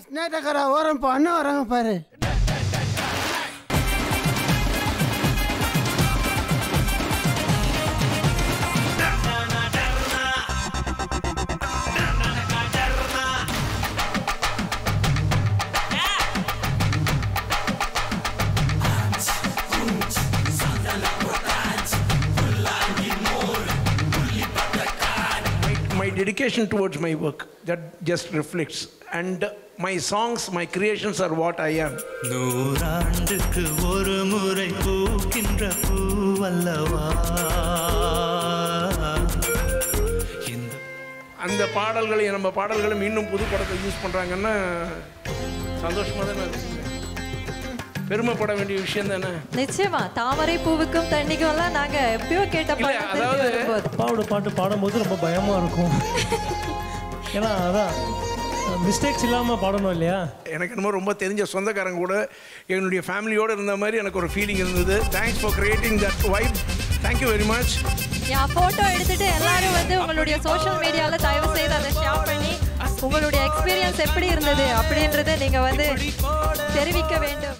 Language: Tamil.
ஸ்னேட்டக்காரா ஓரம் இப்போ அண்ணன் வராங்க பாரு. My dedication towards my work, that just reflects, and my songs, my creations are what I am. நூறாண்டுக்கு ஒரு முறை பூக்கின்ற பூவல்லவா அந்த பாடல்களை நம்ம பாடல்களும் இன்னும் புது படத்தை யூஸ் பண்ணுறாங்கன்னா சந்தோஷமாக தானே இருக்குங்க, பெருமைப்பட வேண்டிய விஷயம் தானே. நிச்சயமா தாமரை பூவுக்கும் தண்ணிக்கும் எல்லாம் நாங்க எப்பயோ கேட்ட பாட்டு. அதாவது அப்பாவோட பாட்டு பாடும்போது ரொம்ப பயமா இருக்கும். ஏன்னா அதான் மிஸ்டேக்ஸ் இல்லாமல் பாடணும் இல்லையா. எனக்கு என்னமோ ரொம்ப தெரிஞ்ச சொந்தக்காரங்க கூட என்னுடைய ஃபேமிலியோடு இருந்த மாதிரி எனக்கு ஒரு ஃபீலிங் இருந்தது. Thanks for creating that vibe. Thank you very much. Photo எடுத்துட்டு எல்லாரும் வந்து உங்களுடைய சோஷியல் மீடியாவில் தயவு செய்து அதை ஷேர் பண்ணி உங்களுடைய எக்ஸ்பீரியன்ஸ் எப்படி இருந்தது அப்படின்றத நீங்கள் வந்து தெரிவிக்க வேண்டும்.